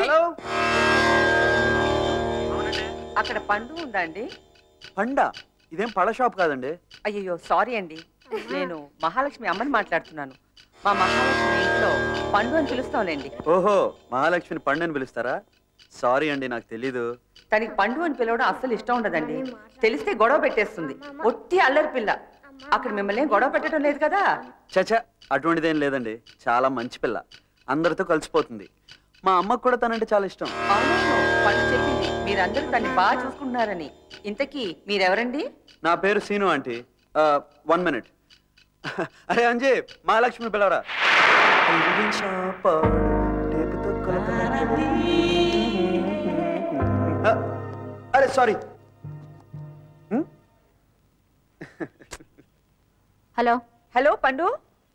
Hello అక్కడ పండు ఉందా అండి? పండా? ఇదేం పళ్ళ షాప్ కాదండి. అయ్యో సారీ అండి, నేను మహాలక్ష్మి అమ్మని మాట్లాడుతున్నాను. మా మహాలక్ష్మి ఇంట్లో పండు అని పిలుస్తాంలేండి. ఓహో, మహాలక్ష్మిని పండు అని పిలుస్తారా? సారీ అండి, నాకు తెలీదు. తనకి పండు అని పిలవడం అస్సలు ఇష్టం ఉండదండి. తెలిస్తే గొడవ పెట్టేస్తుంది. ఒట్టి అల్లరి పిల్ల. అక్కడ మిమ్మల్ని గొడవ పెట్టడం లేదు కదా? చచా, అటువంటిదేం లేదండి. చాలా మంచి పిల్ల, అందరితో కలిసిపోతుంది. మా అమ్మకు కూడా తనంటే చాలా ఇష్టం. అవును, పండు చెప్పింది మీరందరూ తన్ని బాగా చూసుకుంటున్నారని. ఇంతకీ మీరెవరండి? నా పేరు సీను ఆంటీ. 1 minute. అరే అంజీ, మహాలక్ష్మి పిలవరా. అరే సారీ. హలో హలో పండు,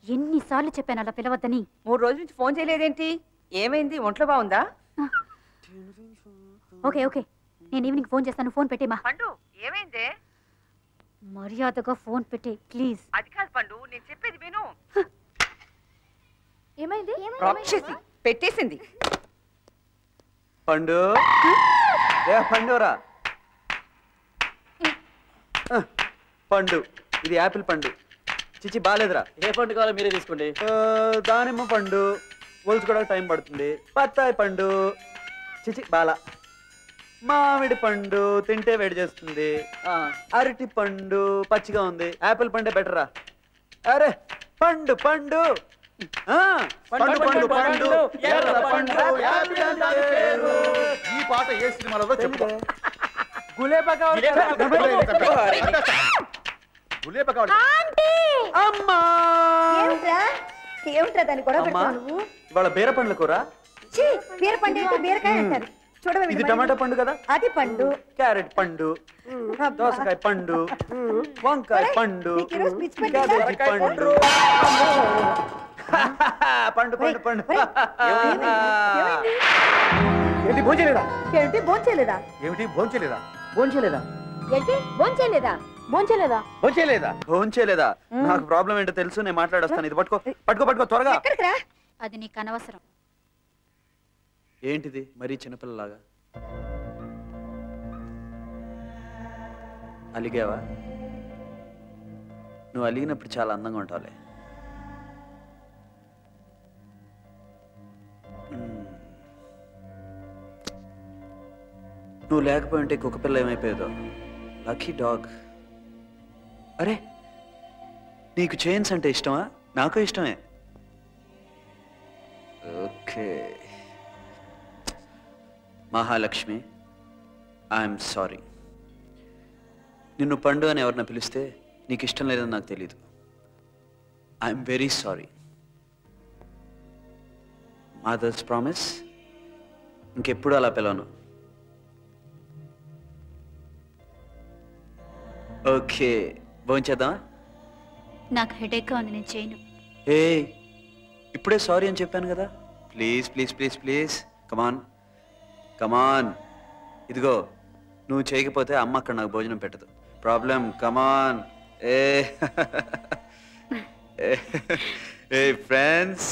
ఎన్నిసార్లు చెప్పాను అలా పిలవద్దని? 3 రోజుల నుంచి ఫోన్ చేయలేదేంటి? ఏమైంది? ఒంట్లో బాగుందా? ఓకే ఓకే, నేను ఈవినింగ్ ఫోన్ చేస్తాను. ఫోన్ పెట్టేమా. పండు ఏమైందే? మర్యాదగా ఫోన్ పెట్టే ప్లీజ్. అది కాదు పండు, నేను చెప్పేది విను. ఏమైంది? రాక్షసి పెట్టేసింది. పండు ఏ పండురా? పండు, ఇది యాపిల్ పండు. చిచ్చి బాలేదురా. ఏ పండు కావాలో మీరే తీసుకోండి. దానిమ్మ పండు ఒలుచుకోవడానికి టైం పడుతుంది. బత్తాయి పండు చిచి బాల. మామిడి పండు తింటే వేడి చేస్తుంది. అరటి పండు పచ్చిగా ఉంది. యాపిల్ పండే బెటరా? అరే పండు పండు పండు పండు పండు ఎర్ర పండు యాపిల్ అని దాని పేరు. ఈ పాట ఏ సినిమాలో చెప్తా? గులేబా కావాలి. గులేబా కావాలి. అమ్మా ఏమిట్రా దాన్ని గొడవ పెడతావు నువ్వు? ఇవాళ బీర పండ్ల కూర. బీర పండు అయితే బీరకాయ అంటారు. చూడవే, ఇది టమాటా పండు కదా? అది పండు. క్యారెట్ పండు, దోసకాయ పండు, వంకాయ పండు, క్యాబేజీ పండు. పండు పండు పండు. ఏంటి భోంచేలేదా? ఏంటి భోంచేలేదా? ఏమిటి భోంచేలేదా? భోంచేలేదా? ఏంటి భోంచేలేదా? భోంచేలేదా? భోంచేలేదా? భోంచేలేదా? నాకు ప్రాబ్లం ఏంటో తెలుసు, నేను మాట్లాడొస్తాను. ఇది పట్టుకో పట్టుకో పట్టుకో త్వరగా. ఎక్కడికి రా? అది నీకు అనవసరం. ఏంటిది మరీ చిన్నపిల్లలాగా అలిగావా? నువ్వు అలిగినప్పుడు చాలా అందంగా ఉంటావులే. నువ్వు లేకపోయి ఉంటే కుక్క పిల్ల ఏమైపోయేదో. Lucky dog. అరే, నీకు చైన్స్ అంటే ఇష్టమా? నాకు ఇష్టమే. Okay Mahalakshmi, I'm sorry. నిన్ను పండు అని ఎవరిన పిలిస్తే నీకు ఇష్టం లేదని నాకు తెలీదు. I'm very sorry. Mother's promise, ఇంకెప్పుడు అలా పిలవను. ఓకే, భోంచేద్దామా? నాకు హెడేక్గా ఉంది, నేను చేయను. ఏ ఇప్పుడే సారీ అని చెప్పాను కదా. Please please please please, come on come on. ఇదిగో, నువ్వు చేయకపోతే అమ్మ అక్కడ నాకు భోజనం పెట్టదు. ప్రాబ్లం. కమాన్. ఏ ఏ friends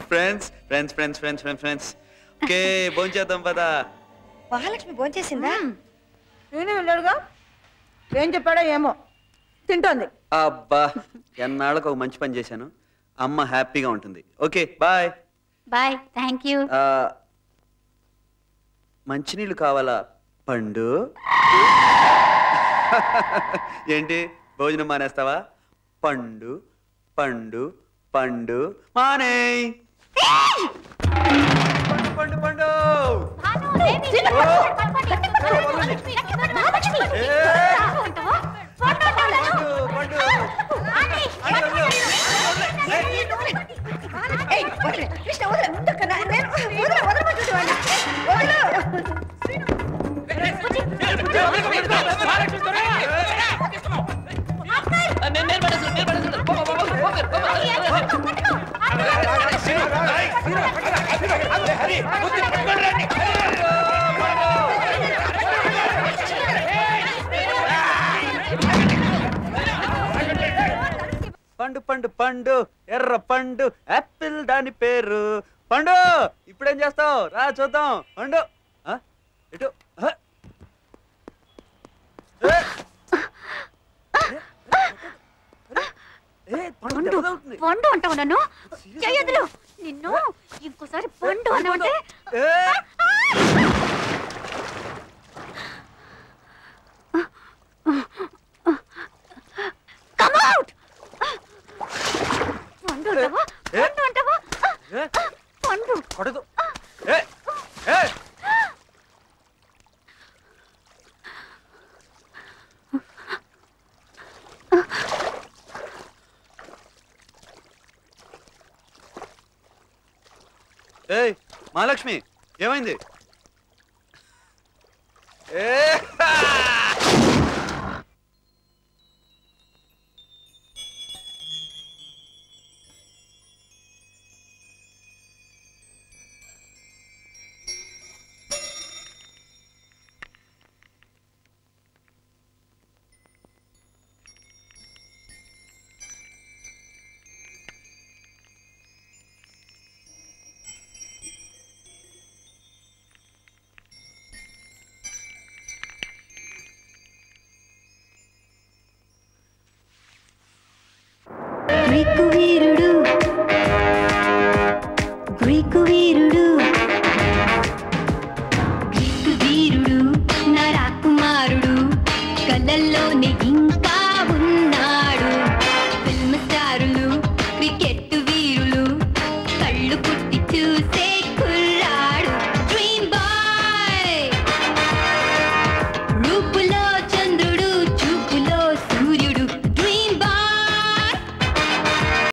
friends friends friends friends friends friends. Okay, భోంచేద్దాం పదా. మహాలక్ష్మి భోంచేసిందా? నేనే వెళ్ళాడుగా, ఏం చెప్పాడో ఏమో. తింటోంది. అబ్బా, ఎన్నాళ్ళకు ఒక మంచి పని చేశాను. అమ్మ హ్యాపీగా ఉంటుంది. Okay bye. Bye. Thank you. మంచినీళ్ళు కావాలా పండు? ఏంటి భోజనం మానేస్తావా? పండు పండు పండు మానే. పండు పండు పండు పండు పండు ఎర్ర పండు యాపిల్ దాని పేరు. పండు ఇప్పుడేం చేస్తావు రా చూద్దాం పండు ఇటు పండు పండు అంటావు నన్ను చేయదులు నిన్ను ఇంకోసారి పండు అన్నావంటే కమ్ అవుట్ పండు అంటావా పండు అంటావా పండు కొడదు ఏయ్ మహాలక్ష్మి ఏమైంది ఎక్కువే